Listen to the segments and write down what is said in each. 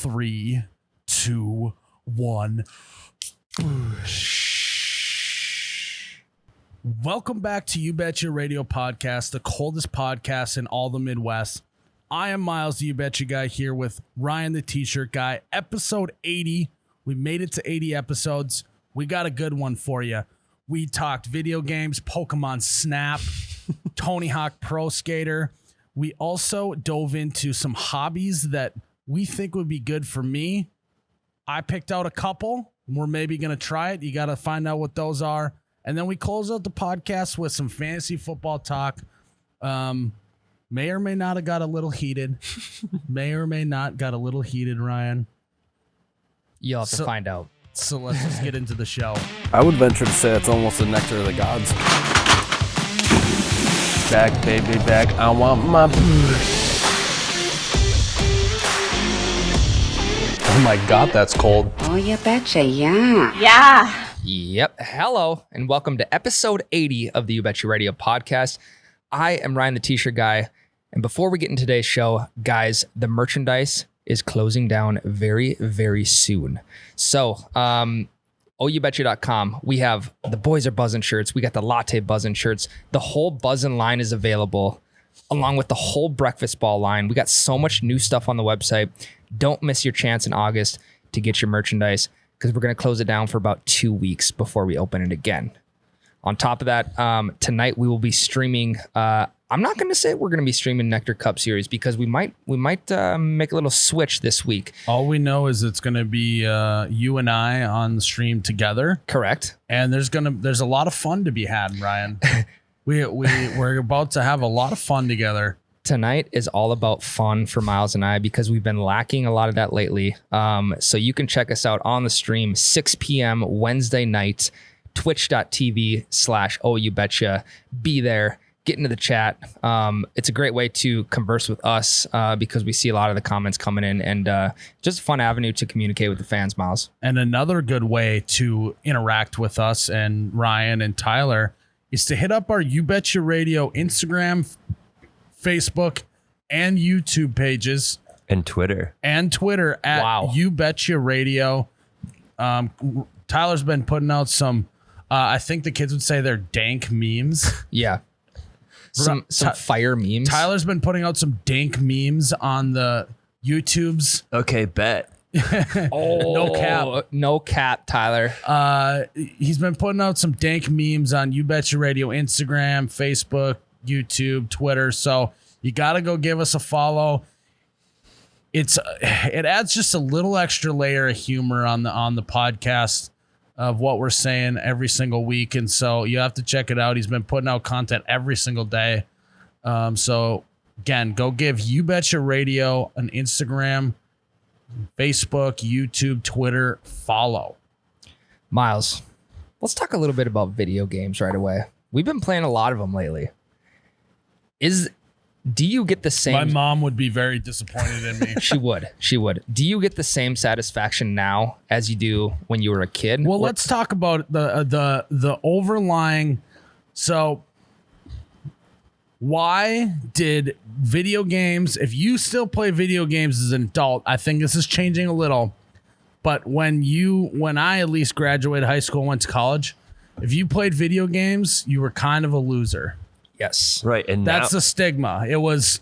3, 2, 1. Welcome back to You Betcha Radio Podcast, the coldest podcast in all the Midwest. I am Myles, the You Betcha guy, here with Ryan, the T-shirt guy. Episode 80. We made it to 80 episodes. We got a good one for you. We talked video games, Pokemon Snap, Tony Hawk Pro Skater. We also dove into some hobbies that we think would be good for me. I picked out a couple. We're maybe going to try it. You got to find out what those are. And then we close out the podcast with some fantasy football talk. May or may not have got a little heated. May or may not got a little heated, Ryan. You'll have to find out. So let's just get into the show. I would venture to say it's almost the nectar of the gods. Back, baby, back. I want my... Oh my God, that's cold. Oh, you betcha, yeah. Yeah. Yep. Hello, and welcome to episode 80 of the You Betcha Radio podcast. I am Ryan, the T-shirt guy. And before we get into today's show, guys, the merchandise is closing down very, very soon. So, OUBetcha.com, we have the Boys Are Buzzin' shirts. We got the Latte Buzzin' shirts. The whole Buzzin' line is available, along with the whole Breakfast Ball line. We got so much new stuff on the website. Don't miss your chance in August to get your merchandise, because we're going to close it down for about 2 weeks before we open it again. On top of that, tonight we will be streaming. I'm not going to say we're going to be streaming Nectar Cup Series, because we might make a little switch this week. All we know is it's going to be you and I on the stream together. Correct. And there's a lot of fun to be had, Ryan. We're about to have a lot of fun together. Tonight is all about fun for Myles and I, because we've been lacking a lot of that lately. So you can check us out on the stream, 6 p.m. Wednesday night, twitch.tv/OUBetcha. Be there, get into the chat. It's a great way to converse with us because we see a lot of the comments coming in, and just a fun avenue to communicate with the fans, Myles. And another good way to interact with us and Ryan and Tyler is to hit up our You Betcha Radio Instagram, Facebook, and YouTube pages. And Twitter. At You Betcha Radio. Tyler's been putting out some, I think the kids would say they're dank memes. Yeah. Some fire memes. Tyler's been putting out some dank memes on the YouTubes. Okay, bet. No cap, Tyler. He's been putting out some dank memes on You Betcha Radio Instagram, Facebook, YouTube, Twitter. So you got to go give us a follow. It adds just a little extra layer of humor on the podcast of what we're saying every single week. And so you have to check it out. He's been putting out content every single day. So again, go give You Betcha Radio an Instagram, Facebook, YouTube, Twitter follow. Myles, let's talk a little bit about video games right away. We've been playing a lot of them lately. Do you get the same? My mom would be very disappointed in me. She would. Do you get the same satisfaction now as you do when you were a kid? Well, let's talk about the overlying. So, why did video games? If you still play video games as an adult, I think this is changing a little. But when I at least graduated high school, and went to college, if you played video games, you were kind of a loser. Yes. Right. And that's the stigma. It was,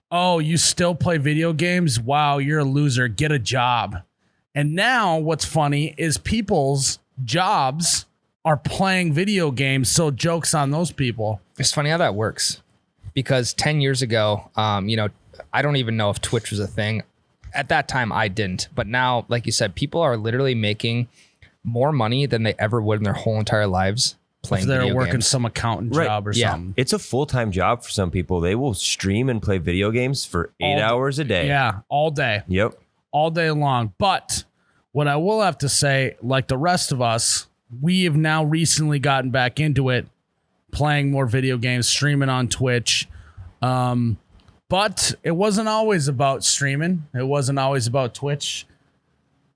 oh, you still play video games? Wow, you're a loser. Get a job. And now what's funny is people's jobs are playing video games. So jokes on those people. It's funny how that works, because 10 years ago, I don't even know if Twitch was a thing. At that time, I didn't. But now, like you said, people are literally making more money than they ever would in their whole entire lives. If they're working some accountant job or something. It's a full-time job for some people. They will stream and play video games for 8 hours a day. Yeah, all day. Yep. All day long. But what I will have to say, like the rest of us, we have now recently gotten back into it, playing more video games, streaming on Twitch. But it wasn't always about streaming. It wasn't always about Twitch.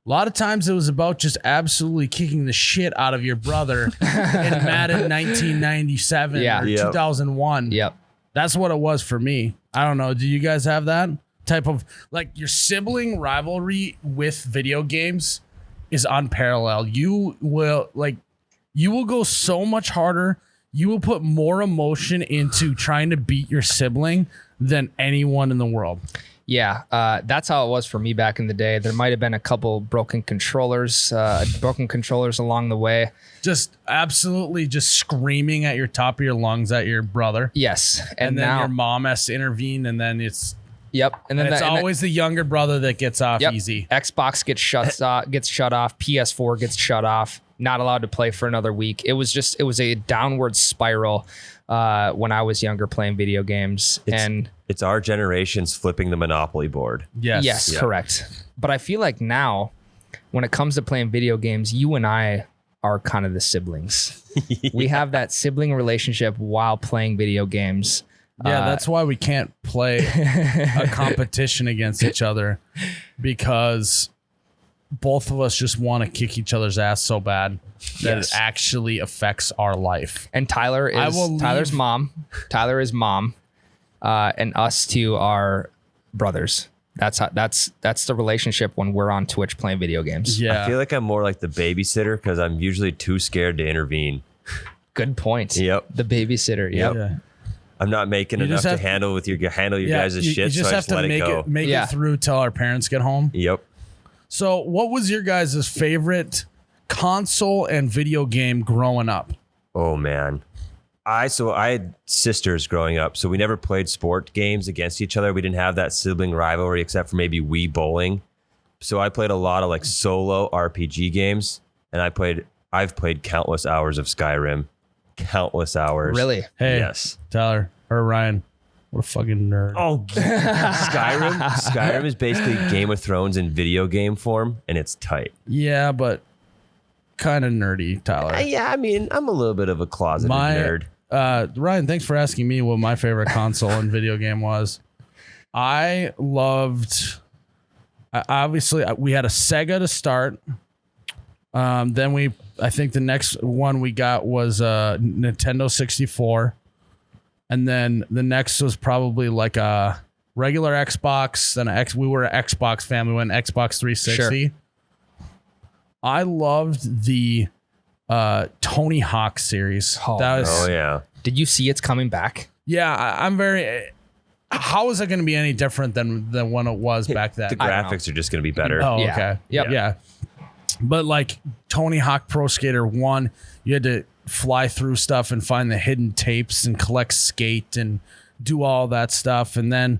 A lot of times it was about just absolutely kicking the shit out of your brother in Madden 1997 or 2001. Yep. That's what it was for me. I don't know. Do you guys have that? type of like your sibling rivalry with video games is unparalleled. You will go so much harder. You will put more emotion into trying to beat your sibling than anyone in the world. Yeah, that's how it was for me back in the day. There might have been a couple broken controllers along the way. Just absolutely just screaming at your top of your lungs at your brother. Yes, And then now, your mom has to intervene, and then it's yep, and then it's always the younger brother that gets off easy. Xbox gets shut off. PS4 gets shut off. Not allowed to play for another week. It was a downward spiral when I was younger playing video games. It's our generation's flipping the Monopoly board. Yes, correct. But I feel like now, when it comes to playing video games, you and I are kind of the siblings. We have that sibling relationship while playing video games. Yeah, that's why we can't play a competition against each other, because both of us just want to kick each other's ass so bad that it actually affects our life. And Tyler is mom. Tyler is mom. And us two are brothers. That's the relationship when we're on Twitch playing video games. Yeah. I feel like I'm more like the babysitter because I'm usually too scared to intervene. Good point. Yep. The babysitter. Yep. Yeah. I'm not making enough to handle your guys' shit, you just so I have just to let it go. make it through till our parents get home. Yep. So what was your guys' favorite console and video game growing up? Oh man. I had sisters growing up, so we never played sport games against each other. We didn't have that sibling rivalry except for maybe Wii bowling. So I played a lot of like solo RPG games, and I've played countless hours of Skyrim. Countless hours. Really? Hey, Yes. Tyler or Ryan, what a fucking nerd. Oh, Skyrim is basically Game of Thrones in video game form, and it's tight. Yeah, but kind of nerdy, Tyler. Yeah, I mean, I'm a little bit of a closeted nerd. Ryan, thanks for asking me what my favorite console and video game was. I loved. Obviously, we had a Sega to start. Then I think the next one we got was Nintendo 64. And then the next was probably like a regular Xbox. Then we were an Xbox family. We went Xbox 360. Sure. I loved the Tony Hawk series. Oh yeah. Did you see it's coming back? Yeah, I'm very. How is it going to be any different than when it was back then? The graphics are just going to be better. Oh, Yeah. okay. Yep. Yeah. But like Tony Hawk Pro Skater 1, you had to fly through stuff and find the hidden tapes and collect skate and do all that stuff. And then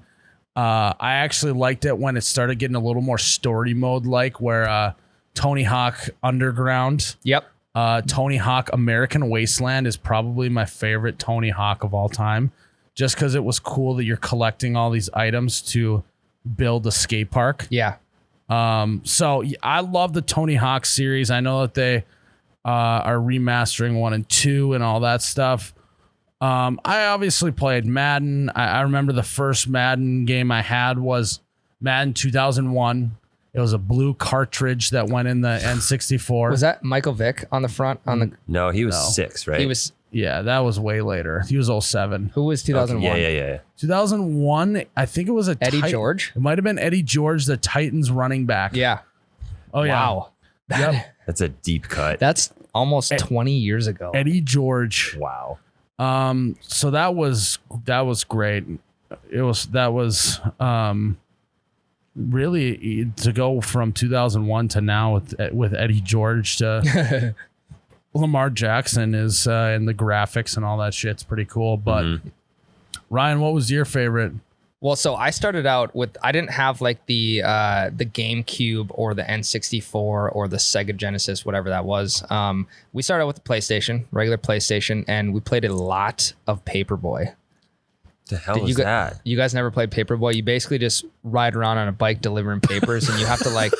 I actually liked it when it started getting a little more story mode, like where Tony Hawk Underground. Yep. Tony Hawk American Wasteland is probably my favorite Tony Hawk of all time, just because it was cool that you're collecting all these items to build a skate park. Yeah. So I love the Tony Hawk series. I know that they are remastering 1 and 2 and all that stuff. I obviously played Madden. I remember the first Madden game I had was Madden 2001. It was a blue cartridge that went in the N64. Was that Michael Vick on the front? No, he was 6, right? He was. Yeah, that was way later. He was 07. Who was 2001? Yeah. 2001, I think it was Eddie George? It might have been Eddie George, the Titans running back. Yeah. Oh, yeah. Wow. Yep. That's a deep cut. That's almost 20 years ago. Eddie George. Wow. So that was great. That was really to go from 2001 to now with Eddie George to Lamar Jackson is in the graphics and all that shit's pretty cool. But Ryan, what was your favorite? Well, so I started out with, I didn't have like the GameCube or the N64 or the Sega Genesis, whatever that was. We started out with the PlayStation, regular PlayStation, and we played a lot of Paperboy. The hell is that? You guys never played Paperboy? You basically just ride around on a bike delivering papers, and you have to like,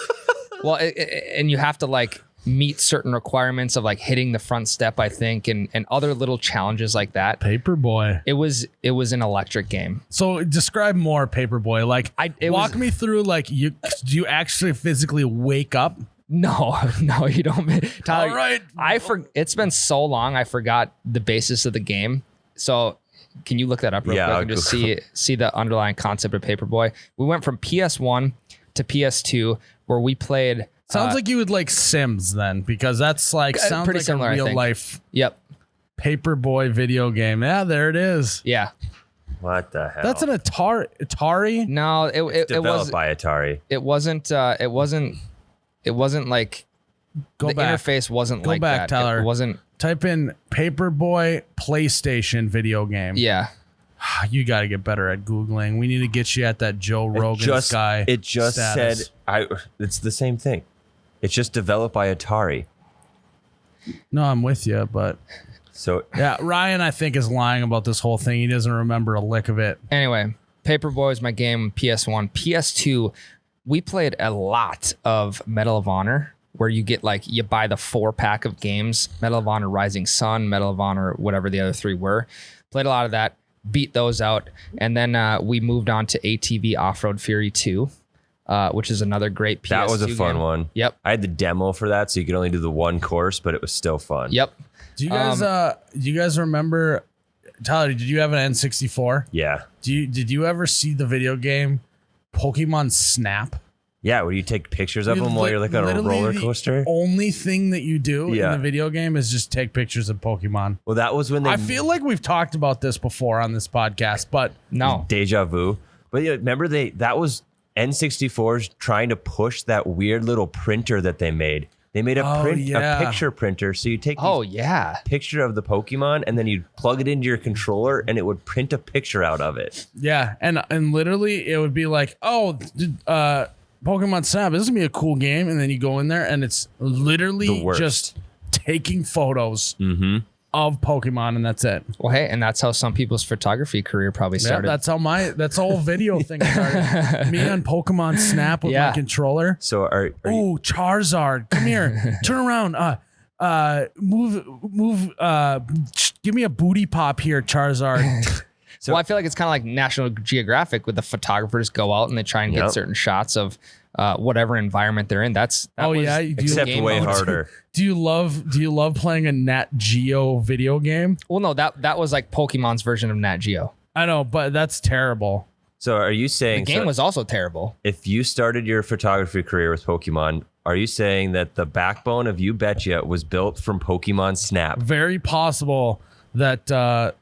and you have to like meet certain requirements of like hitting the front step, I think, and other little challenges like that. Paperboy. It was an electric game. So describe more Paperboy. Like, walk me through. Like, do you actually physically wake up? No, you don't. Tyler, all right. It's been so long, I forgot the basis of the game. So Can you look that up real Yeah, quick I'll and just Google. see the underlying concept of Paperboy? We went from PS1 to PS2 where we played. Sounds like you would like Sims then, because that's like sounds pretty like similar, a I real think. life Yep. Paperboy video game. Yeah, there it is. Yeah. What the hell? That's an Atari. No, it developed was. by Atari. It wasn't. It wasn't like Go the back. interface wasn't Go like back, that. Tyler. It wasn't. Type in Paperboy PlayStation video game. Yeah. You got to get better at Googling. We need to get you at that Joe Rogan guy. It just status. said it's the same thing. It's just developed by Atari. No, I'm with you, but So yeah, Ryan, I think, is lying about this whole thing. He doesn't remember a lick of it. Anyway, Paperboy was my game. PS1, PS2. We played a lot of Medal of Honor, where you get like you buy the 4-pack of games. Medal of Honor, Rising Sun, Medal of Honor, whatever the other 3 were. Played a lot of that. Beat those out, and then we moved on to ATV Off-Road Fury 2, which is another great PS2 that was a fun game. one. Yep. I had the demo for that, so you could only do the one course, but it was still fun. Yep. Do you guys remember, Tyler, did you have an N64? Yeah. Did you ever see the video game Pokemon Snap? Yeah, where you take pictures of them while you're like on a Literally roller the coaster. Only thing that you do Yeah. in the video game is just take pictures of Pokemon. Well, that was when they I feel like we've talked about this before on this podcast, but No. deja vu. But yeah, remember that was N64's trying to push that weird little printer that they made. They made a picture printer, so you take Oh this yeah. picture of the Pokemon and then you plug it into your controller and it would print a picture out of it. yeah, and literally it would be like, oh, Pokemon Snap, this is gonna be a cool game, and then you go in there and it's literally The worst. just taking photos of Pokemon, and that's it. Well, hey, and that's how some people's photography career probably Yeah, started. that's how whole video thing started. Me on Pokemon Snap with Yeah. my controller. So are you, Oh, Charizard, come here, turn around, move, give me a booty pop here, Charizard. Well, I feel like it's kind of like National Geographic, with the photographers go out and they try and get Yep. certain shots of whatever environment they're in. That Oh, was yeah, you do- except game way mode. harder. Do you love playing a Nat Geo video game? Well, no, that was like Pokemon's version of Nat Geo. I know, but that's terrible. So are you The saying game was also terrible. if you started your photography career with Pokemon, are you saying that the backbone of You Betcha was built from Pokemon Snap? Very possible that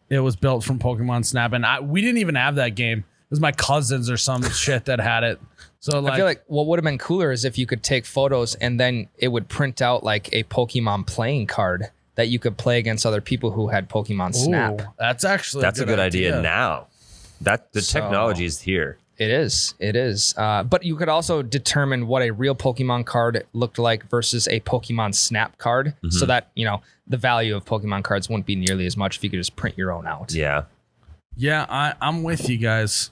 it was built from Pokemon Snap, and we didn't even have that game. It was my cousins or some shit that had it. So I feel like what would have been cooler is if you could take photos and then it would print out like a Pokemon playing card that you could play against other people who had Pokemon Snap. Ooh, that's actually That's a good idea now. That the So- technology is here. It is. It is. But you could also determine what a real Pokemon card looked like versus a Pokemon Snap card, so that, the value of Pokemon cards wouldn't be nearly as much if you could just print your own out. Yeah. Yeah, I'm with you guys.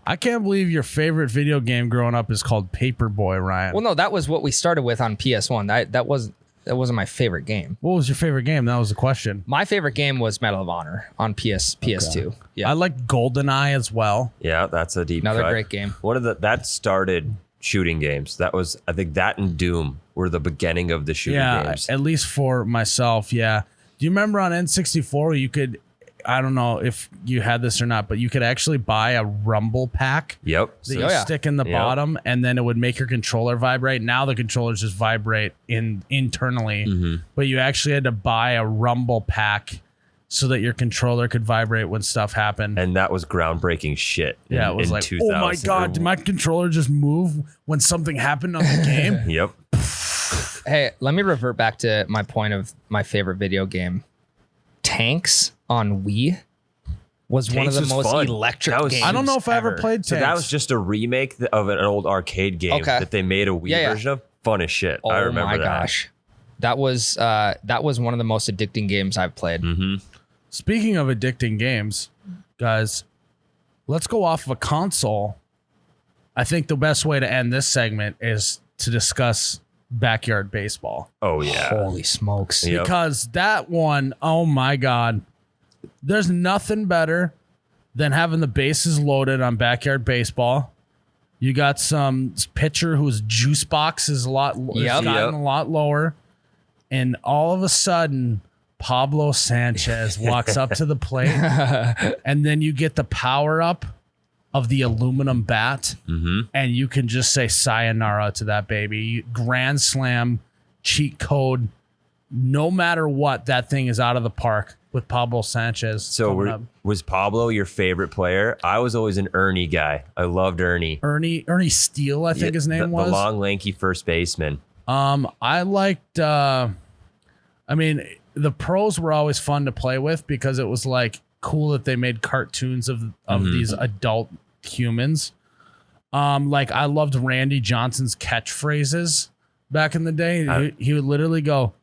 I can't believe your favorite video game growing up is called Paperboy, Ryan. Well, no, that was what we started with on PS1. That wasn't my favorite game. What was your favorite game? That was the question. My favorite game was Medal of Honor on PS2. Yeah, I like GoldenEye as well. Yeah, that's a deep another cut. great game. That started shooting games. That was, I think, that and Doom were the beginning of the shooting games. At least for myself, yeah. Do you remember on N64 you could, I don't know if you had this or not, but you could actually buy a rumble pack Yep. that So you stick in the Yep. bottom, and then it would make your controller vibrate. Now the controllers just vibrate internally, but you actually had to buy a rumble pack so that your controller could vibrate when stuff happened. and that was groundbreaking shit. Yeah, it was in like, 2000. oh my God, did my controller just move when something happened on the game? Yep. Hey, let me revert back to my point of my favorite video game. Tanks on Wii was one of Tanks the was most fun. electric That was- games I don't know if I ever ever. played So Tanks. that was just a remake of an old arcade game Okay. that they made a Wii Yeah, yeah. version of. Fun as shit. Oh I remember my that. gosh. That was one of the most addicting games I've played. Speaking of addicting games, guys, let's go off of a console. I think the best way to end this segment is to discuss backyard baseball. Oh yeah. Holy smokes. Yep. Because that one, oh my God, there's nothing better than having the bases loaded on backyard baseball. You got some pitcher whose juice box is Yep. gotten a lot lower, and all of a sudden, Pablo Sanchez walks up to the plate, and then you get the power up of the aluminum bat, and you can just say sayonara to that baby. Grand slam, cheat code, no matter what, that thing is out of the park with Pablo Sanchez. So was Pablo your favorite player? I was always an Ernie guy. I loved Ernie. Ernie Steele, I think his name was. The long, lanky first baseman. I liked, the pros were always fun to play with because it was like cool that they made cartoons of these adult humans. Like I loved Randy Johnson's catchphrases back in the day. He would literally go,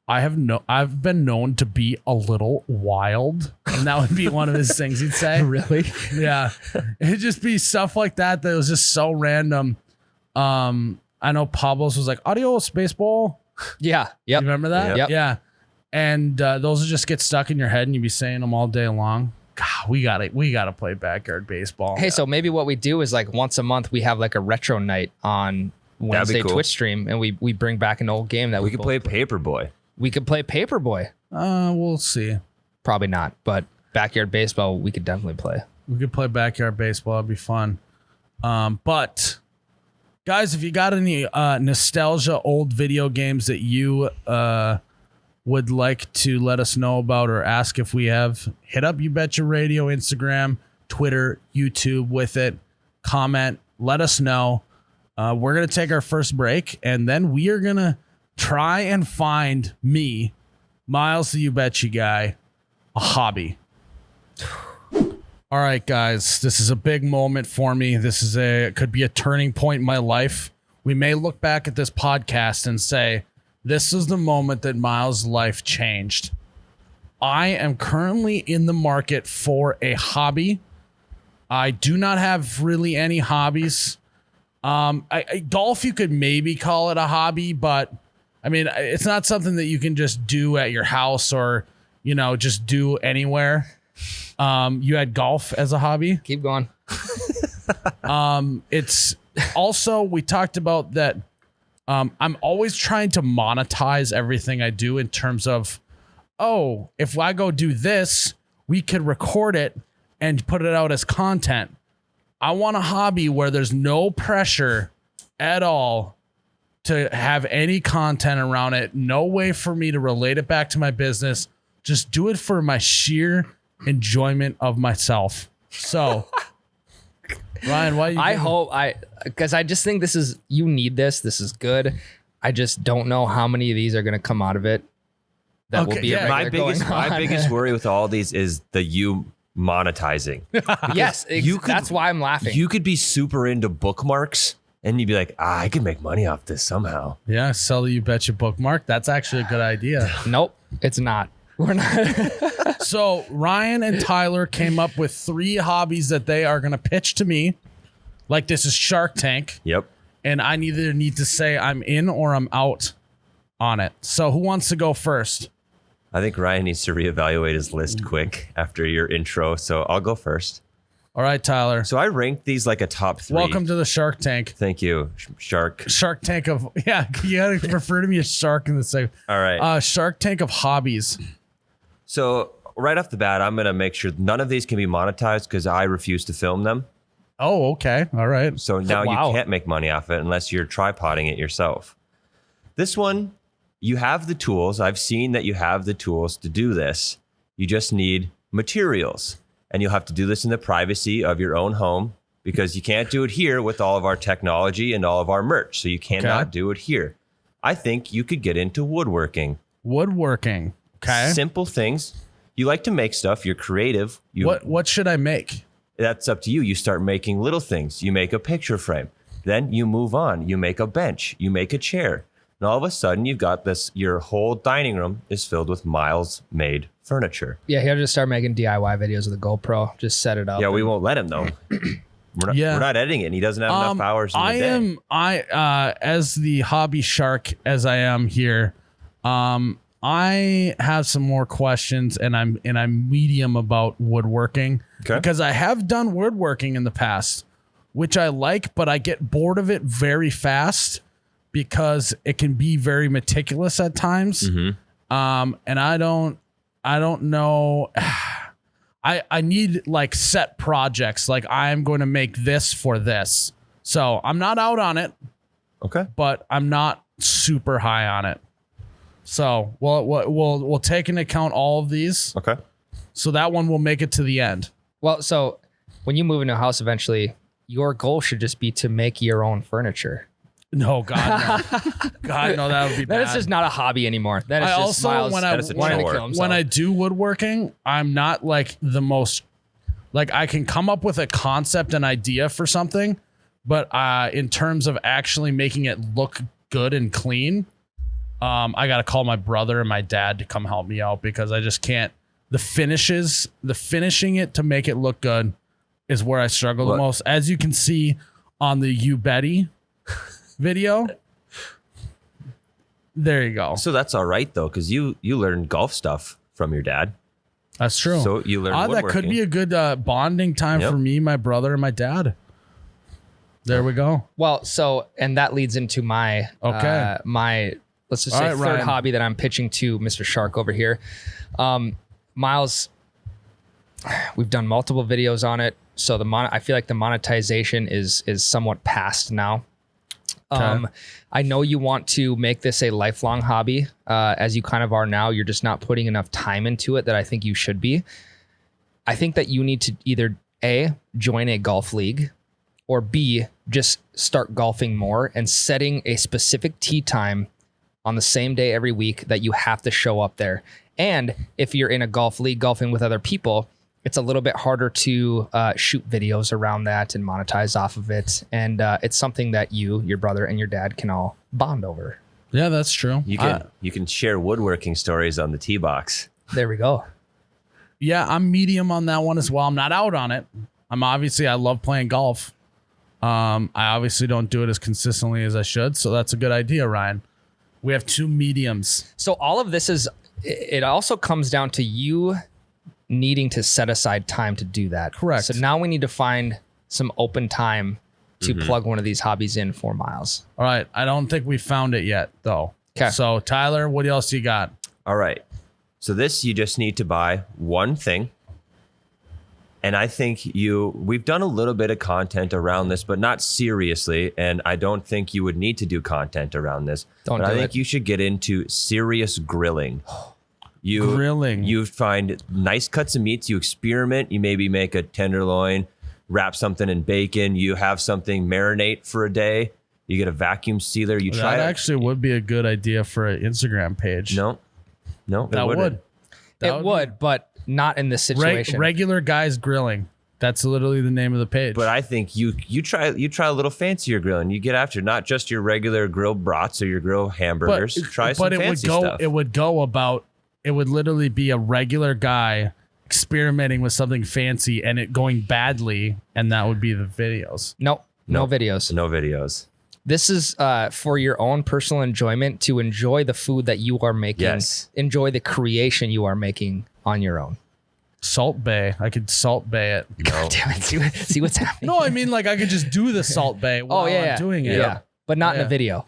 I've been known to be a little wild. And that would be one of his things he'd say. Really? Yeah. It'd just be stuff like that was just so random. I know Pablo's was like, adios, baseball. Yeah. Yep. You remember that? Yep. Yeah. And those will just get stuck in your head and you be saying them all day long. God, we gotta play backyard baseball. Hey, so maybe what we do is like once a month we have like a retro night on Wednesday cool. Twitch stream, and we bring back an old game that we could play Paperboy. We could play Paperboy. We'll see. Probably not, but backyard baseball we could definitely play. We could play backyard baseball. It'd be fun. But guys, if you got any nostalgia old video games that you would like to let us know about or ask if we have, hit up You Betcha Radio, Instagram, Twitter, YouTube with it. Comment, let us know. We're going to take our first break, and then we are going to try and find me, Myles, the You Betcha guy, a hobby. All right, guys, this is a big moment for me. It could be a turning point in my life. We may look back at this podcast and say, this is the moment that Myles' life changed. I am currently in the market for a hobby. I do not have really any hobbies. Golf, you could maybe call it a hobby, but I mean, it's not something that you can just do at your house or, just do anywhere. You had golf as a hobby. Keep going. It's also, we talked about that. I'm always trying to monetize everything I do in terms of, if I go do this, we could record it and put it out as content. I want a hobby where there's no pressure at all to have any content around it. No way for me to relate it back to my business. Just do it for my sheer enjoyment of myself. So, Ryan, because I just think you need this. This is good. I just don't know how many of these are going to come out of it. That will be my biggest worry with all these is the you monetizing. Yes, that's why I'm laughing. You could be super into bookmarks and you'd be like, I could make money off this somehow. Yeah, sell the You Betcha bookmark. That's actually a good idea. Nope, it's not. We're not. So Ryan and Tyler came up with 3 hobbies that they are going to pitch to me. Like this is Shark Tank. Yep. And I either need to say I'm in or I'm out on it. So who wants to go first? I think Ryan needs to reevaluate his list quick after your intro. So I'll go first. All right, Tyler. So I ranked these like a top 3. Welcome to the Shark Tank. Thank you, Shark Tank of, yeah, you got to refer to me as Shark in the same. All right. Shark Tank of hobbies. So right off the bat, I'm going to make sure none of these can be monetized because I refuse to film them. Oh, okay. All right. So now you can't make money off it unless you're tripoding it yourself. This one, you have the tools. I've seen that you have the tools to do this. You just need materials. And you'll have to do this in the privacy of your own home because you can't do it here with all of our technology and all of our merch. So you cannot do it here. I think you could get into woodworking. Woodworking. Okay. Simple things. You like to make stuff. You're creative. What should I make? That's up to you. You start making little things. You make a picture frame. Then you move on. You make a bench. You make a chair. And all of a sudden, you've got this, your whole dining room is filled with Myles made furniture. Yeah, he'll just start making DIY videos with a GoPro. Just set it up. Yeah, we won't let him though. We're not editing it. And he doesn't have enough hours in the day. As the hobby shark as I am here, I have some more questions and I'm medium about woodworking because I have done woodworking in the past, which I like, but I get bored of it very fast because it can be very meticulous at times. And I don't know. I need like set projects. Like I'm going to make this for this. So I'm not out on it. Okay. But I'm not super high on it. So we'll take into account all of these. Okay. So that one will make it to the end. Well, so when you move into a house eventually, your goal should just be to make your own furniture. No, God, no. God, no, that would be bad. That is just not a hobby anymore. That is I just also, Myles when I- wanting to kill himself. when I do woodworking, I'm not like the most, like I can come up with a concept and idea for something, but in terms of actually making it look good and clean, I got to call my brother and my dad to come help me out because I just can't. The finishing it to make it look good is where I struggle the most. As you can see on the You Betty video. There you go. So that's all right though, because you learned golf stuff from your dad. That's true. So you learned that woodworking. could be a good bonding time Yep. for me, my brother, and my dad. There we go. Well, so, and that leads into my, Okay. my, let's just All say right, third Ryan. hobby that I'm pitching to Mr. Shark over here. Myles, we've done multiple videos on it. So I feel like the monetization is somewhat past now. Okay. I know you want to make this a lifelong hobby, as you kind of are now. You're just not putting enough time into it that I think you should be. I think that you need to either A, join a golf league, or B, just start golfing more and setting a specific tee time on the same day every week that you have to show up there. And if you're in a golf league golfing with other people, it's a little bit harder to shoot videos around that and monetize off of it. And it's something that you, your brother, and your dad can all bond over. Yeah, that's true. You can share woodworking stories on the tee box. There we go. Yeah, I'm medium on that one as well. I'm not out on it. I love playing golf. I obviously don't do it as consistently as I should. So that's a good idea, Ryan. We have two mediums. So all of this it also comes down to you needing to set aside time to do that. Correct. So now we need to find some open time to plug one of these hobbies in for Myles. All right. I don't think we found it yet, though. 'Kay. So, Tyler, what else you got? All right. So this, you just need to buy one thing. And I think we've done a little bit of content around this, but not seriously. And I don't think you would need to do content around this. Don't but do I think it. you should get into serious grilling. Grilling. You find nice cuts of meats. You experiment. You maybe make a tenderloin, wrap something in bacon. You have something marinate for a day. You get a vacuum sealer. You try That it. actually would be a good idea for an Instagram page. No, that would. It would, but not in this situation. Regular guys grilling. That's literally the name of the page. But I think you try a little fancier grilling. You get after not just your regular grilled brats or your grilled hamburgers. Try some fancy stuff. It would literally be a regular guy experimenting with something fancy and it going badly, and that would be the videos. No videos. No videos. This is for your own personal enjoyment, to enjoy the food that you are making. Yes. Enjoy the creation you are making on your own. Salt Bay. I could Salt Bay it. No. Damn it. See what's happening. No, I mean like I could just do the Salt Bay while I'm doing it. Yeah. But not in Yeah. a video.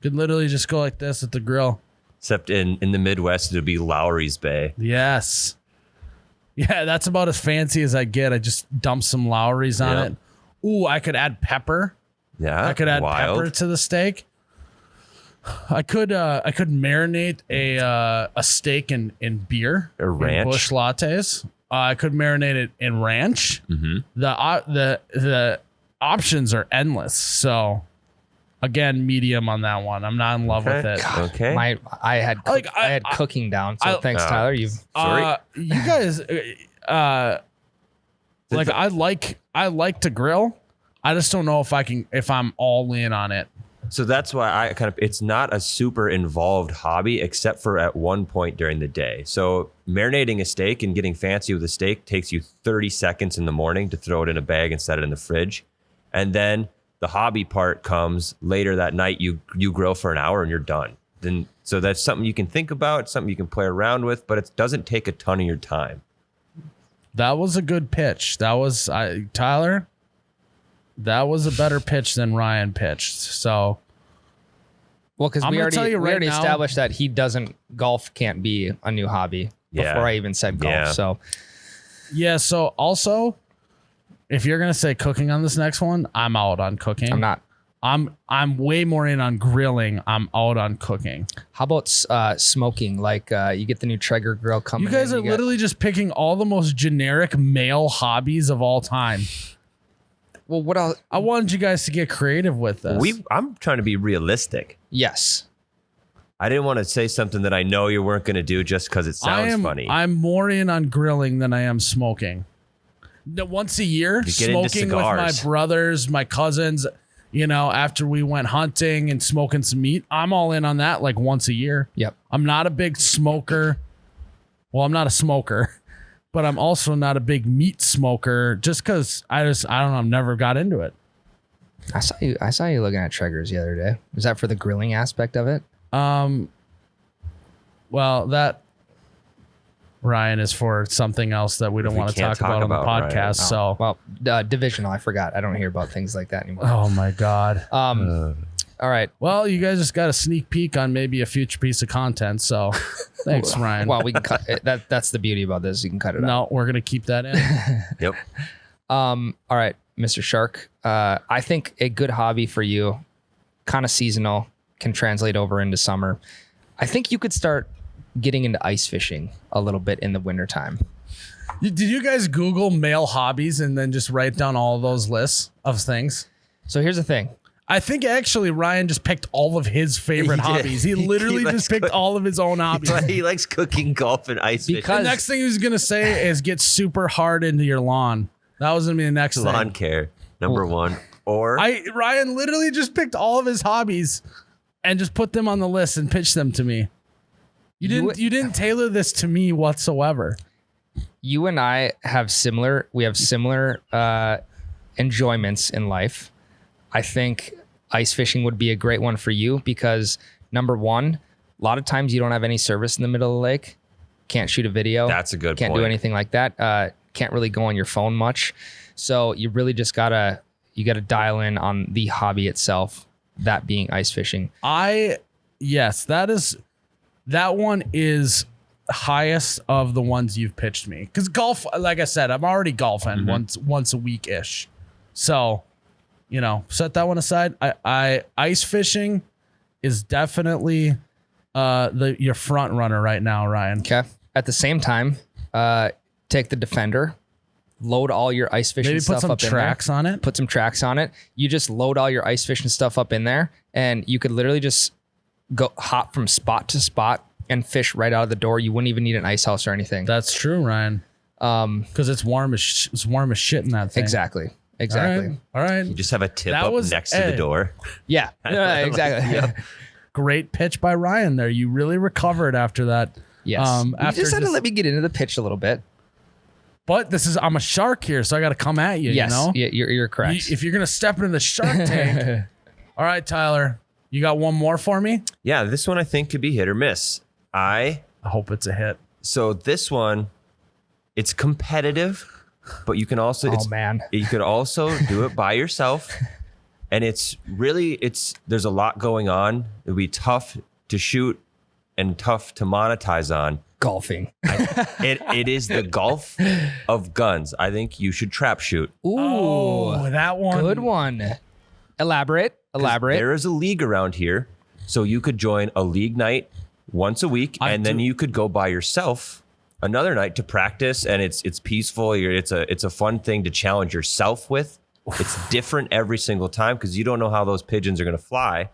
Could literally just go like this at the grill. Except in the Midwest, it'd be Lowry's Bay. Yes. Yeah, that's about as fancy as I get. I just dump some Lowry's on Yeah. it. Ooh, I could add pepper. Yeah, I could add wild. pepper to the steak. I could marinate a steak in beer Or ranch. in Bush lattes. I could marinate it in ranch. Mm-hmm. The options are endless. So again, medium on that one. I'm not in love with it. Okay. I had cooking down. So thanks, Tyler. You've Sorry. You guys, like I like to grill. I just don't know if I'm all in on it. So that's why it's not a super involved hobby, except for at one point during the day. So marinating a steak and getting fancy with a steak takes you 30 seconds in the morning to throw it in a bag and set it in the fridge. And then the hobby part comes later that night. You grill for an hour and you're done. So that's something you can think about, something you can play around with, but it doesn't take a ton of your time. That was a good pitch. Tyler. That was a better pitch than Ryan pitched. So Well, because I'm we gonna already tell you we right already now- established that golf can't be a new hobby Yeah. before I even said golf. Yeah. So Yeah. So also, if you're gonna say cooking on this next one, I'm out on cooking. I'm not. I'm way more in on grilling. I'm out on cooking. How about smoking? Like you get the new Traeger grill coming. You guys in, are literally just picking all the most generic male hobbies of all time. Well, what else? I wanted you guys to get creative with this. I'm trying to be realistic. Yes. I didn't want to say something that I know you weren't going to do just because it sounds funny. I'm more in on grilling than I am smoking. Once a year, You get into smoking with my cigars. brothers, my cousins, after we went hunting and smoking some meat, I'm all in on that like once a year. Yep. I'm not a big smoker. Well, I'm not a smoker, but I'm also not a big meat smoker just because I don't know, I've never got into it. I saw you looking at Traegers the other day. Was that for the grilling aspect of it? Well, that Ryan is for something else that we don't We want to can't talk about on the talk about, Ryan. podcast. So, Well, divisional. I forgot. I don't hear about things like that anymore. oh my God. All right. Well, you guys just got a sneak peek on maybe a future piece of content. So thanks, Ryan. Well, we can cut it. That's the beauty about this. You can cut it out. No, we're going to keep that in. Yep. All right, Mr. Shark. I think a good hobby for you, kind of seasonal, can translate over into summer. I think you could start getting into ice fishing a little bit in the wintertime. Did you guys Google male hobbies and then just write down all those lists of things? So here's the thing. I think actually Ryan just picked all of his favorite He did. hobbies. He literally He likes just picked all of his own hobbies. He likes cooking, golf, and ice Because- The next thing he was going to say is get super hard into your lawn. That was going to be the next fishing. Lawn thing. care, number one. Or Ryan literally just picked all of his hobbies and just put them on the list and pitched them to me. You didn't tailor this to me whatsoever. You and I have similar enjoyments in life. I think ice fishing would be a great one for you because number one, a lot of times you don't have any service in the middle of the lake. Can't shoot a video. That's a good Can't point. do anything like that. Can't really go on your phone much. So you really just gotta dial in on the hobby itself, that being ice fishing. Yes, that one is highest of the ones you've pitched me. Because golf, like I said, I'm already golfing once a week ish. So, set that one aside. I ice fishing is definitely your front runner right now, Ryan. Okay. At the same time, take the Defender, load all your ice fishing Maybe stuff put some up tracks on it. Put some tracks on it. You just load all your ice fishing stuff up in there, and you could literally just go hop from spot to spot and fish right out of the door. You wouldn't even need an ice house or anything. That's true, Ryan. Because it's warm as shit in that thing. Exactly. All right. you just have a tip That up was next to the door. Yeah. Exactly. Yep. Great pitch by Ryan there. You really recovered after that. Yes. You After just had to let me get into the pitch a little bit. But I'm a shark here, so I got to come at you. Yes. You know? Yeah, you're correct. If you're gonna step into the shark tank, all right, Tyler, you got one more for me? Yeah, this one I think could be hit or miss. I hope it's a hit. So this one, it's competitive, but you can also you could also do it by yourself. And there's a lot going on. It'd be tough to shoot and tough to monetize on. Golfing. It is the golf of guns. I think you should trap shoot. Ooh, that one. good one. Elaborate. There is a league around here, so you could join a league night once a week, and then you could go by yourself another night to practice. And it's peaceful. It's a fun thing to challenge yourself with. It's different every single time because you don't know how those pigeons are going to fly.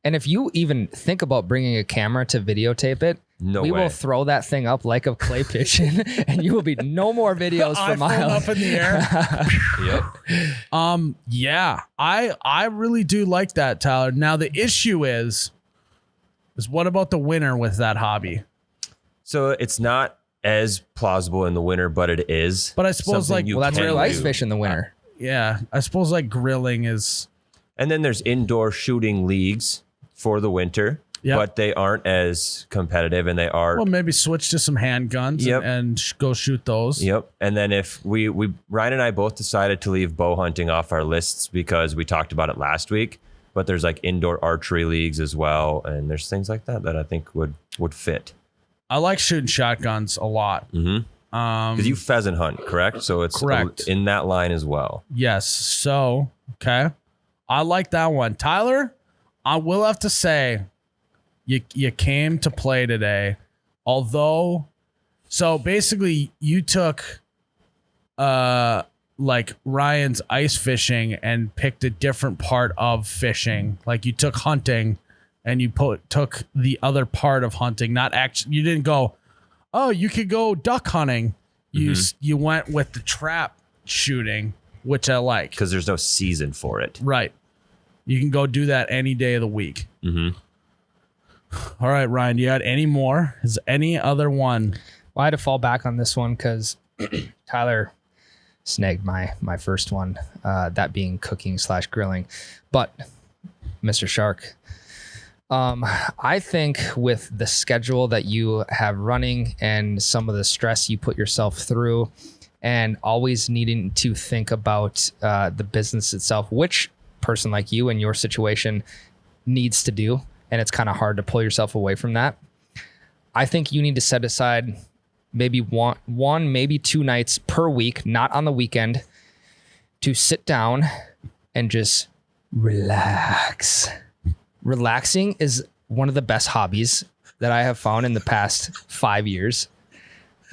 And if you even think about bringing a camera to videotape it, we will throw that thing up like a clay pigeon, and you will be no more videos for Myles. Up in the air. Yep. Yeah, I really do like that, Tyler. Now the issue is what about the winter with that hobby? So it's not as plausible in the winter, but it is. But I suppose something you that's can real ice do. fish in the winter. Yeah, I suppose like grilling is. And then there's indoor shooting leagues for the winter, but they aren't as competitive, and they are. Well, maybe switch to some handguns and go shoot those. Yep. And then if Ryan and I both decided to leave bow hunting off our lists because we talked about it last week, but there's like indoor archery leagues as well. And there's things like that I think would fit. I like shooting shotguns a lot. Because you pheasant hunt, correct? So it's Correct. in that line as well. Yes. So, okay. I like that one. Tyler, I will have to say you came to play today. Although, so basically you took like Ryan's ice fishing and picked a different part of fishing. Like you took hunting and you took the other part of hunting. Not actually, you didn't go, oh, you could go duck hunting. You went with the trap shooting, which I like. Because there's no season for it. Right. You can go do that any day of the week. All right, Ryan, do you had any more? Is any other one? Well, I had to fall back on this one because Tyler snagged my first one, that being cooking/grilling. But Mr. Shark, I think with the schedule that you have running and some of the stress you put yourself through and always needing to think about the business itself, which person like you in your situation needs to do, and it's kind of hard to pull yourself away from that. I think you need to set aside maybe one, maybe 2 nights per week, not on the weekend, to sit down and just relax. Relaxing is one of the best hobbies that I have found in the past 5 years.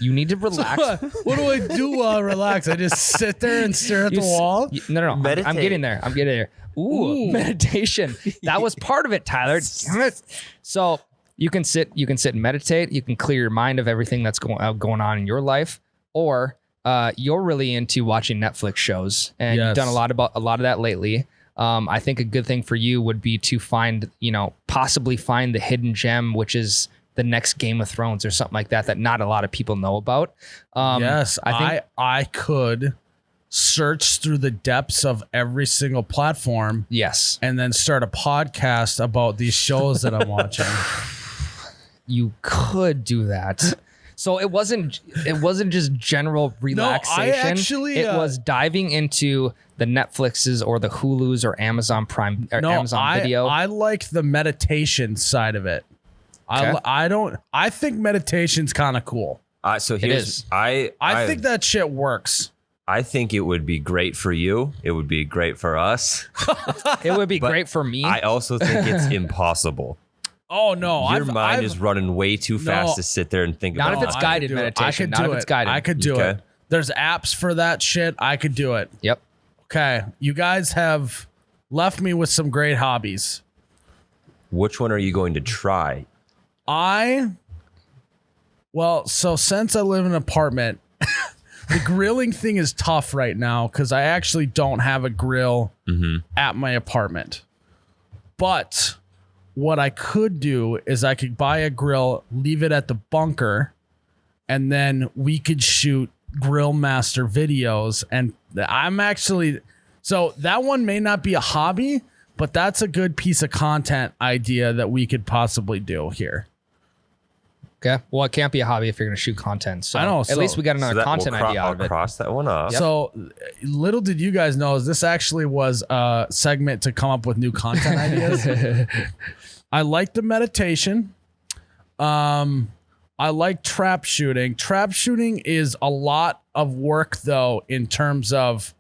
You need to relax. What do I do while I relax? I just sit there and stare at the wall? No. I'm getting there. Ooh, meditation. That was part of it, Tyler. Damn it. So you can sit and meditate. You can clear your mind of everything that's going on in your life, or you're really into watching Netflix shows, and you've done a lot of that lately. I think a good thing for you would be to possibly find the hidden gem, which is the next Game of Thrones or something like that not a lot of people know about. Yes, I could search through the depths of every single platform. Yes. And then start a podcast about these shows that I'm watching. You could do that. So it wasn't just general relaxation. It was diving into the Netflixes or the Hulus or Amazon Prime or Amazon Video. I like the meditation side of it. Okay. I think meditation's kind of cool. So here's I think that shit works. I think it would be great for you. It would be great for us. It would be great for me. I also think it's impossible. Oh no, your mind is running way too fast to sit there and think about it. Not if it's guided meditation. Not if it's guided. I could do it. There's apps for that shit. I could do it. Yep. Okay, you guys have left me with some great hobbies. Which one are you going to try? So since I live in an apartment, the grilling thing is tough right now because I actually don't have a grill at my apartment. But what I could do is I could buy a grill, leave it at the bunker, and then we could shoot Grill Master videos. And so that one may not be a hobby, but that's a good piece of content idea that we could possibly do here. Okay. Well, it can't be a hobby if you're going to shoot content. So I know. At least we got another content idea out of it. I'll cross that one off. Yep. So little did you guys know, this actually was a segment to come up with new content ideas. I like the meditation. I like trap shooting. Trap shooting is a lot of work, though, in terms of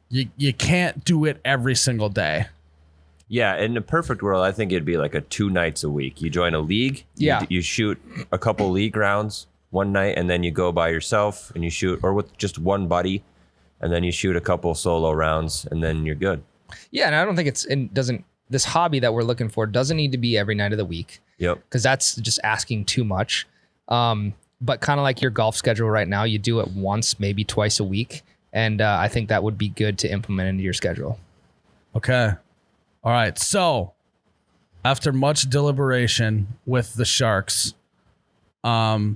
you can't do it every single day. Yeah, in a perfect world, I think it'd be like a 2 nights a week. You join a league, you shoot a couple league rounds one night, and then you go by yourself and you shoot, or with just one buddy, and then you shoot a couple solo rounds, and then you're good. Yeah, and I don't think this hobby that we're looking for doesn't need to be every night of the week. Yep. Because that's just asking too much. But kind of like your golf schedule right now, you do it once, maybe twice a week, and I think that would be good to implement into your schedule. Okay. All right, so after much deliberation with the Sharks, I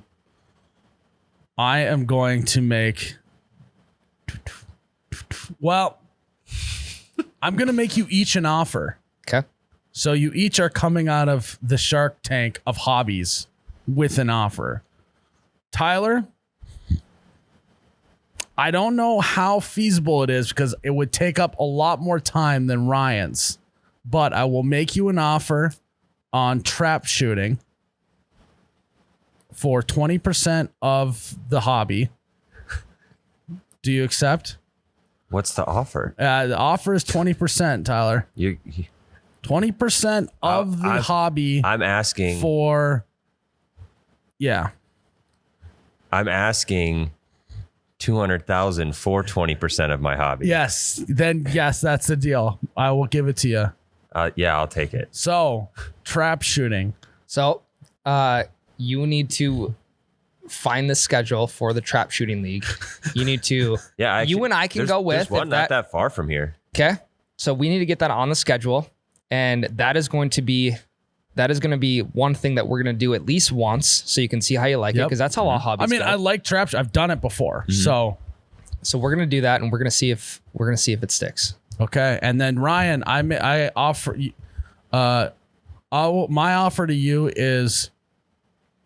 am going to make... Well, I'm going to make you each an offer. Okay. So you each are coming out of the Shark Tank of hobbies with an offer. Tyler, I don't know how feasible it is because it would take up a lot more time than Ryan's. but I will make you an offer on trap shooting for 20% of the hobby. Do you accept? What's the offer? The offer is 20%, Tyler. 20% of the hobby. I'm asking for. Yeah. I'm asking 200,000 for 20% of my hobby. Yes. Then yes, that's the deal. I will give it to you. Yeah, I'll take it. So, trap shooting. So, you need to find the schedule for the trap shooting league. You need to. Yeah, you and I can go with. There's one not that far from here. Okay. So we need to get that on the schedule, and that is going to be one thing that we're going to do at least once, so you can see how you like it, because that's how all hobbies. I mean, go. I like trap. I've done it before, so we're going to do that, and we're going to see if it sticks. Okay, and then Ryan, I offer. My offer to you is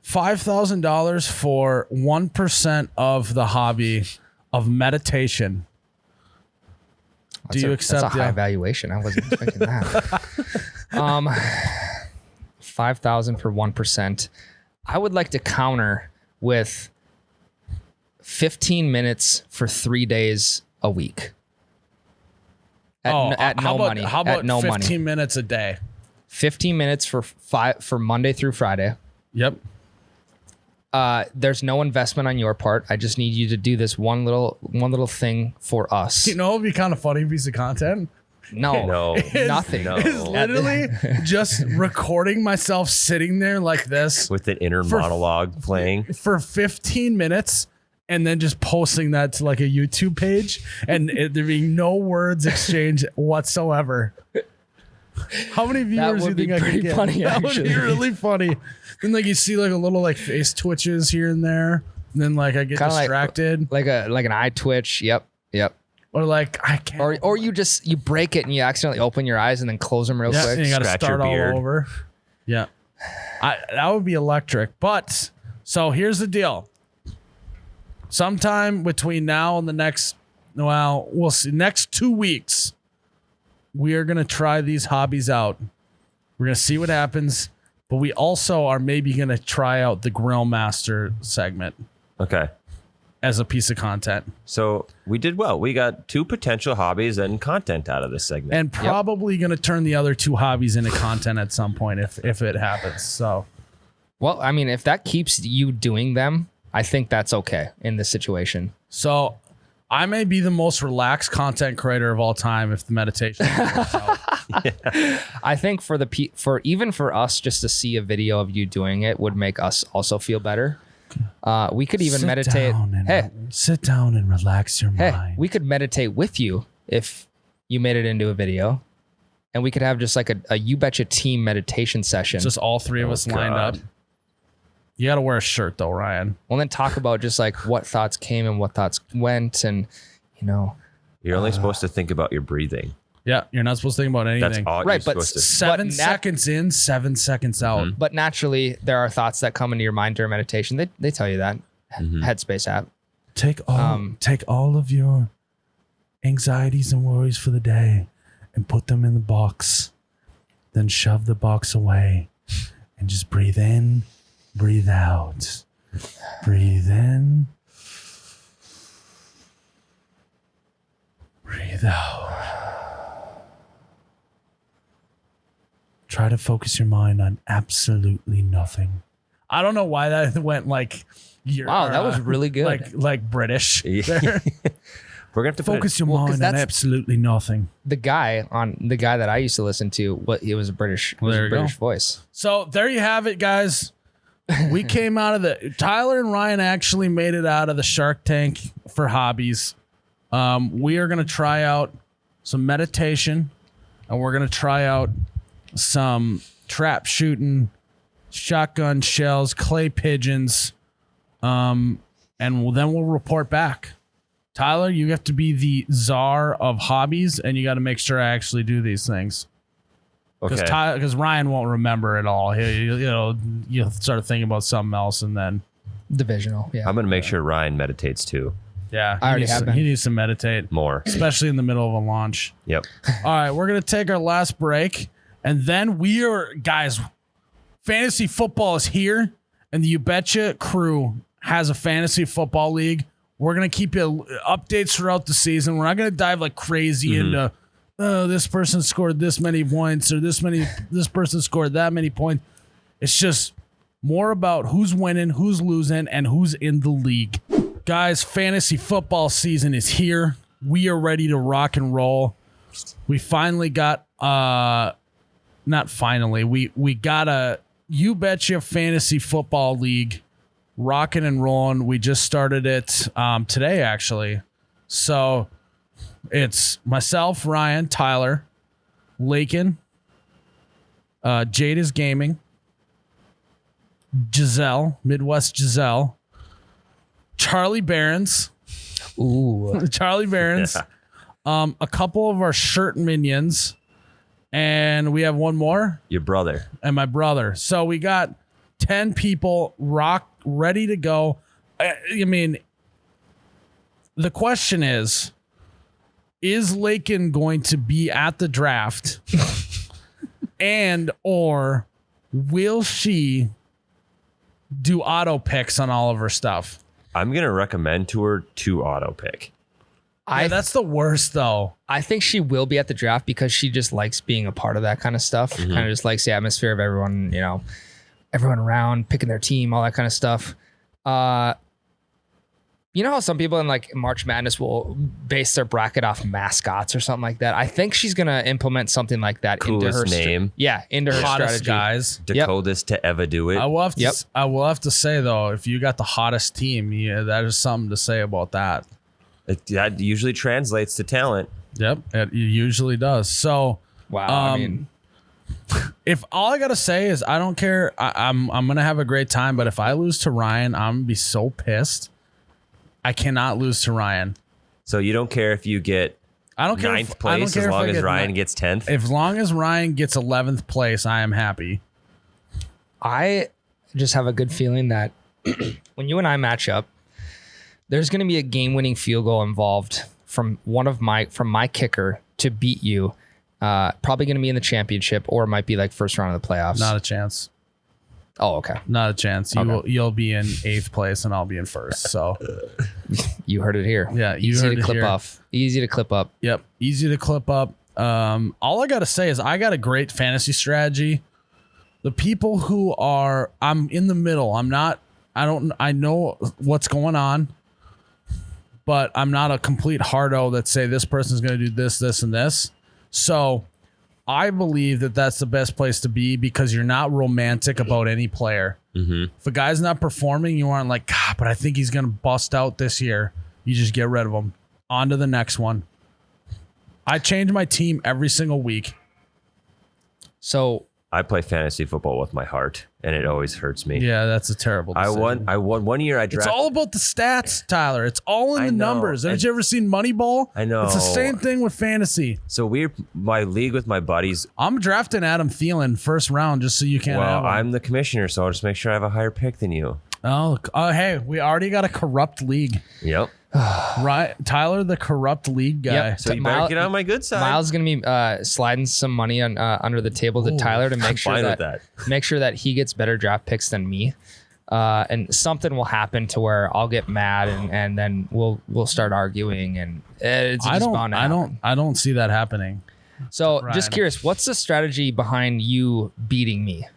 $5,000 for 1% of the hobby of meditation. Do you accept? That's a high valuation. I wasn't expecting that. 5,000 for 1%. I would like to counter with 15 minutes for 3 days a week. At no money. How about at no 15 money. minutes a day? 15 minutes for Monday through Friday. Yep. There's no investment on your part. I just need you to do this one little thing for us. You know, it'd be kind of funny piece of content. No, nothing. No. It's literally just recording myself sitting there like this With an inner monologue playing. for 15 minutes and then just posting that to like a YouTube page and there being no words exchanged whatsoever. How many viewers do you think I could get? Funny, that would actually. be really funny. Then like you see like a little like face twitches here and there. And then like I get Kinda distracted. like an eye twitch. Yep. Or like I can't. Or you break it and you accidentally open your eyes and then close them real Yeah, quick. and you got to Scratch start your all beard. over. Yeah, that would be electric. But so here's the deal. Sometime between now and the next, we'll see. Next 2 weeks, we are gonna try these hobbies out. We're gonna see what happens. But we also are maybe gonna try out the Grill Master segment Okay. as a piece of content, So we did well. We got 2 potential hobbies and content out of this segment. and probably gonna turn the other 2 hobbies into content at some point if it happens. So. Well, I mean, if that keeps you doing them, I think that's okay in this situation. So I may be the most relaxed content creator of all time if the meditation works out. I think for even for us just to see a video of you doing it would make us also feel better. We could even meditate. Sit down and relax your mind. We could meditate with you if you made it into a video, and we could have just like a You Betcha team meditation session. Just all 3 of us lined up. God. You got to wear a shirt though, Ryan. We'll then talk about just like what thoughts came and what thoughts went, and You're only supposed to think about your breathing. Yeah, you're not supposed to think about anything. That's all Right, you're but supposed to. 7 but seconds in, 7 seconds out. But naturally, there are thoughts that come into your mind during meditation. They tell you that. Headspace app. Take all of your anxieties and worries for the day and put them in the box. Then shove the box away and just breathe in, breathe out. Breathe in. Breathe out. Try to focus your mind on absolutely nothing. I don't know why that went like Wow, that was really good. Like British. Yeah. there. We're going to have to Focus your 'cause mind on that's- absolutely nothing. The guy that I used to listen to, he was a British There you go. British voice. So there you have it, guys. We came out of Tyler and Ryan actually made it out of the Shark Tank for hobbies. We are going to try out some meditation, and we're going to try out some trap shooting, shotgun shells, clay pigeons, and then we'll report back. Tyler, you have to be the czar of hobbies, and you got to make sure I actually do these things. Okay. Because Ryan won't remember it all. You'll start thinking about something else, and then Divisional. Yeah. I'm going to make sure Ryan meditates too. Yeah, I already have been. He needs to meditate More. especially in the middle of a launch. Yep. All right, we're gonna take our last break, and then guys. Fantasy football is here, and the You Betcha crew has a fantasy football league. We're gonna keep you updates throughout the season. We're not gonna dive like crazy into, this person scored this many points or this person scored that many points. It's just more about who's winning, who's losing, and who's in the league. Guys, fantasy football season is here. We are ready to rock and roll. We finally got not finally. We got a You Betcha Fantasy Football League rocking and rolling. We just started it today, actually. So it's myself, Ryan, Tyler, Lakin, Jade is Gaming, Giselle, Midwest Giselle, Charlie Barons, Charlie Barons, a couple of our shirt minions, and we have one more. Your brother. And my brother. So we got 10 people ready to go. I mean, the question is Lakin going to be at the draft and or will she do auto picks on all of her stuff? I'm going to recommend to her to auto pick. That's the worst, though. I think she will be at the draft because she just likes being a part of that kind of stuff. Kind of just likes the atmosphere of everyone, everyone around, picking their team, all that kind of stuff. You know how some people in like March Madness will base their bracket off mascots or something like that? I think she's going to implement something like that into her name. into her Hottest strategy. guys. The coldest to ever do it. I will have to say, though, if you got the hottest team, that is something to say about that. That usually translates to talent. Yep, it usually does. So, Wow. if all I gotta say is I don't care, I'm gonna have a great time. But if I lose to Ryan, I'm gonna be so pissed. I cannot lose to Ryan. So you don't care if you get I don't care ninth place as long as Ryan gets 10th? As long as Ryan gets 11th place, I am happy. I just have a good feeling that when you and I match up, there's going to be a game-winning field goal involved from my kicker to beat you. Probably going to be in the championship, or it might be like first round of the playoffs. Not a chance. Oh, okay. Not a chance. You'll be in 8th place and I'll be in 1st. So you heard it here. Yeah, easy to clip off. Easy to clip up. Yep, easy to clip up. All I gotta say is I got a great fantasy strategy. The people who I'm in the middle. I know what's going on, but I'm not a complete hardo that say this person's going to do this, this, and this. So I believe that that's the best place to be because you're not romantic about any player. Mm-hmm. If a guy's not performing, you aren't like, God, but I think he's going to bust out this year. You just get rid of him. On to the next one. I change my team every single week. So I play fantasy football with my heart, and it always hurts me. Yeah, that's a terrible decision. I won 1 year. It's all about the stats, Tyler. It's all in the numbers. Haven't you ever seen Moneyball? I know. It's the same thing with fantasy. So my league with my buddies. I'm drafting Adam Thielen first round just so you can't have him. I'm the commissioner, so I'll just make sure I have a higher pick than you. Oh, hey, we already got a corrupt league. Yep. Right, Tyler, the corrupt league guy. Yep. So you better get on my good side. Myles is going to be sliding some money on under the table to Tyler to make sure that he gets better draft picks than me. And something will happen to where I'll get mad and then we'll start arguing and it's just bound to happen. I don't see that happening. So Ryan. Just curious, what's the strategy behind you beating me?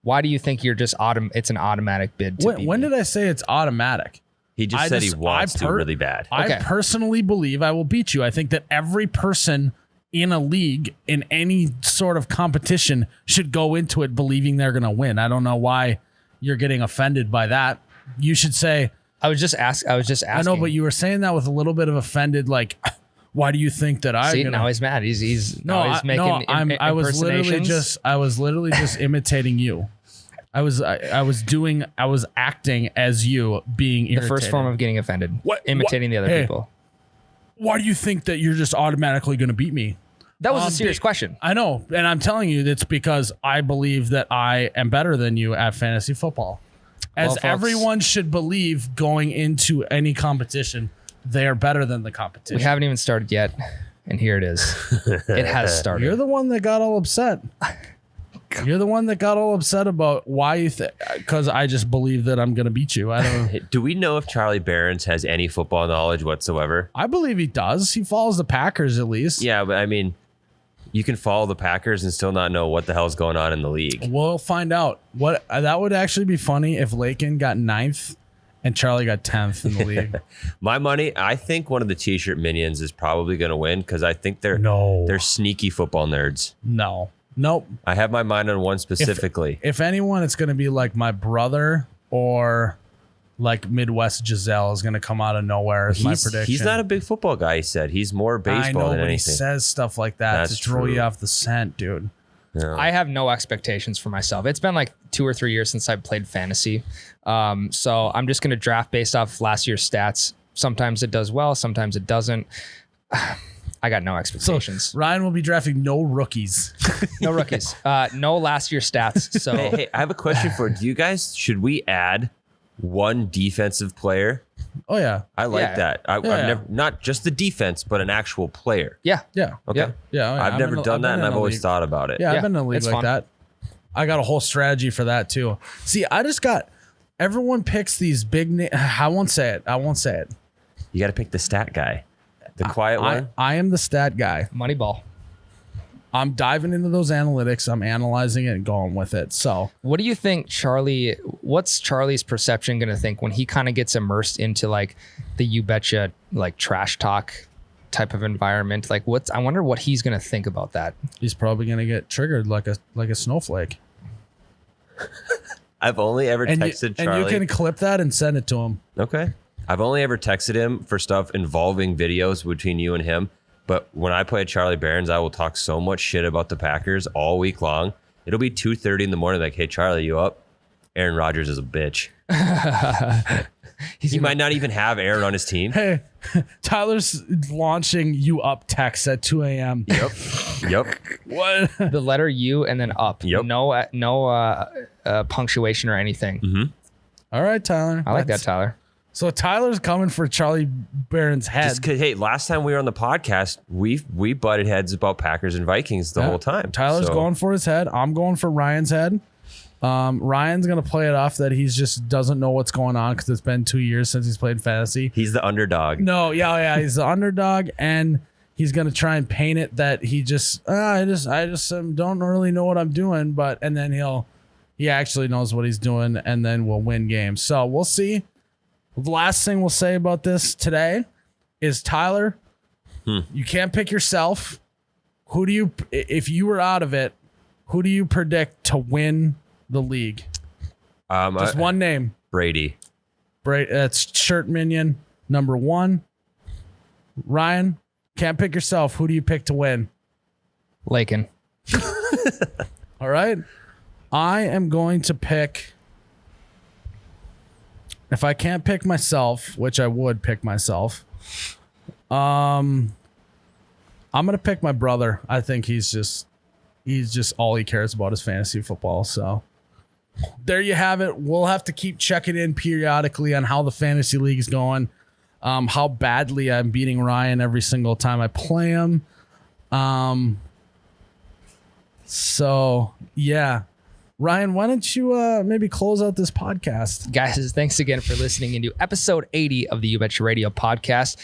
Why do you think you're just it's an automatic bid to beat When me? did I say it's automatic? He just said he wants to really bad. I personally believe I will beat you. I think that every person in a league, in any sort of competition, should go into it believing they're going to win. I don't know why you're getting offended by that. You should say... I was just asking. I know, but you were saying that with a little bit of offended, like, why do you think that I... See, now he's mad. He's making I was literally just imitating you. I was acting as you being irritated. The first form of getting offended. Imitating the other people. Why do you think that you're just automatically going to beat me? That was a serious question. I know. And I'm telling you, it's because I believe that I am better than you at fantasy football. As everyone should believe going into any competition, they are better than the competition. We haven't even started yet, and here it is. It has started. You're the one that got all upset. You're the one that got all upset about why you think, because I just believe that I'm going to beat you. I don't. Do we know if Charlie Barons has any football knowledge whatsoever? I believe he does. He follows the Packers at least. Yeah, but I mean, you can follow the Packers and still not know what the hell's going on in the league. We'll find out. What that would actually be funny if Lakin got 9th and Charlie got 10th in the league. My money, I think one of the T-shirt minions is probably going to win because I think they're sneaky football nerds. No. Nope. I have my mind on one specifically. If anyone, it's going to be like my brother or like Midwest Giselle is going to come out of nowhere is my prediction. He's not a big football guy, he said. He's more baseball I know, than but anything. he says stuff like that to throw you off the scent, dude. Yeah. I have no expectations for myself. It's been like 2 or 3 years since I've played fantasy. So I'm just going to draft based off last year's stats. Sometimes it does well, sometimes it doesn't. I got no expectations. So Ryan will be drafting no rookies. No rookies. No last year stats. So Hey, I have a question for you guys. Should we add one defensive player? Oh yeah. I like that. I've Yeah. never, not just the defense, but an actual player. yeah. Yeah. Okay. Yeah. Yeah. Oh, yeah. I've never done that, and I've always league. thought about it. Yeah, Yeah, I've been in a league it's like fun. that. I got a whole strategy for that too. See, I just got everyone picks these big I won't say it. You got to pick the stat guy, the quiet one. I am the stat guy. Moneyball. I'm diving into those analytics. I'm analyzing it and going with it. So What do you think what's Charlie's perception going to think when he kind of gets immersed into like the You Betcha like trash talk type of environment? Like I wonder what he's going to think about that. he's probably gonna get triggered like a snowflake. I've only ever And texted you Charlie. can clip that and send it to him. Okay. I've only ever texted him for stuff involving videos between you and him. But when I play Charlie Barons, I will talk so much shit about the Packers all week long. It'll be 2:30 in the morning. Like, hey, Charlie, you up? Aaron Rodgers is a bitch. He might not even have Aaron on his team. Hey, Tyler's launching you up text at 2 a.m. Yep. What? The letter U and then up. Yep. No punctuation or anything. All right, Tyler. I like that, Tyler. So Tyler's coming for Charlie Barron's head. Just 'cause, hey, last time we were on the podcast, we butted heads about Packers and Vikings the whole time. Tyler's So, going for his head. I'm going for Ryan's head. Ryan's going to play it off that he's just doesn't know what's going on because it's been 2 years since he's played fantasy. He's the underdog. No, yeah, he's the underdog, and he's going to try and paint it that he I just don't really know what I'm doing, and then he actually knows what he's doing, and then we'll win games. So we'll see. The last thing we'll say about this today is Tyler, you can't pick yourself. If you were out of it, who do you predict to win the league? Just one name. Brady. That's shirt minion number 1. Ryan, can't pick yourself. Who do you pick to win? Lakin. All right. I am going to pick. If I can't pick myself, which I would pick myself, I'm gonna pick my brother. I think he's just all he cares about is fantasy football. So there you have it. We'll have to keep checking in periodically on how the fantasy league is going, how badly I'm beating Ryan every single time I play him. So yeah. Ryan, why don't you maybe close out this podcast? Guys, thanks again for listening into episode 80 of the You Betcha Radio podcast.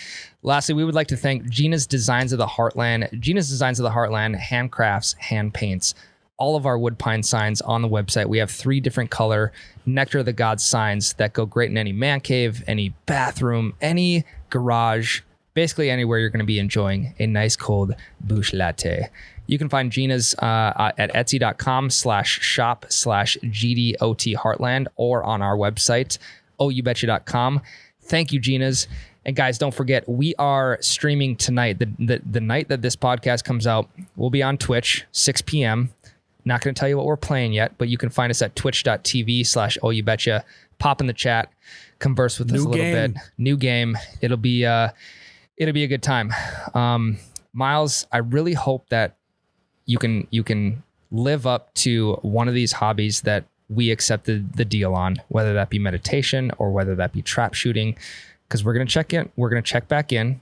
Lastly, we would like to thank Gina's Designs of the Heartland. Gina's Designs of the Heartland handcrafts, hand paints all of our wood pine signs on the website. We have 3 different color Nectar of the Gods signs that go great in any man cave, any bathroom, any garage, basically anywhere you're going to be enjoying a nice cold bouche latte. You can find Gina's at etsy.com/shop/GDOT Heartland or on our website, oubetcha.com. Thank you, Gina's. And guys, don't forget, we are streaming tonight. The night that this podcast comes out, we'll be on Twitch, 6 p.m. Not going to tell you what we're playing yet, but you can find us at twitch.tv/oubetcha. Pop in the chat, converse with us a little bit. New game. It'll be a good time. Myles, I really hope that you can live up to one of these hobbies that we accepted the deal on, whether that be meditation or whether that be trap shooting. because we're going to check in. We're going to check back in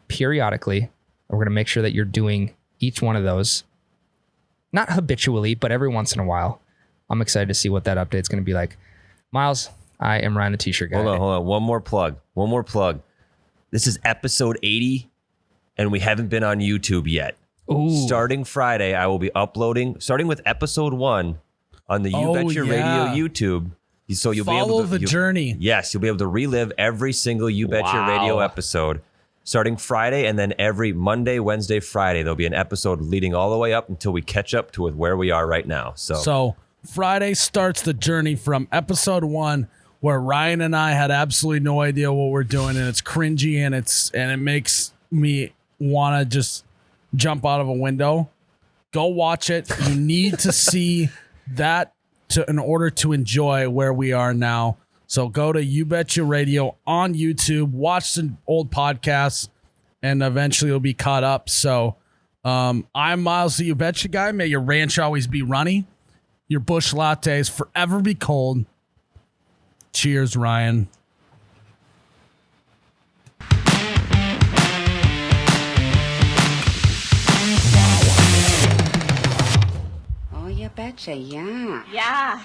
periodically. And we're going to make sure that you're doing each one of those, not habitually, but every once in a while. I'm excited to see what that update's going to be like. Myles, I am Ryan the T-shirt guy. Hold on. One more plug. This is episode 80, and we haven't been on YouTube yet. Ooh. Starting Friday, I will be uploading, starting with episode 1 on the You Bet Your Radio YouTube. So you'll Follow be able to the journey. Yes, you'll be able to relive every single You Bet Your Radio episode starting Friday, and then every Monday, Wednesday, Friday, there'll be an episode leading all the way up until we catch up to where we are right now. So Friday starts the journey from episode 1, where Ryan and I had absolutely no idea what we're doing, and it's cringy, and it makes me want to just jump out of a window. Go watch it. You need to see that in order to enjoy where we are now. So go to You Bet Your Radio on YouTube, watch the old podcasts, and eventually you'll be caught up. So I'm Myles, the You Betcha guy. May your ranch always be runny. Your Busch lattes forever be cold. Cheers, Ryan. Oh, you betcha, yeah. Yeah.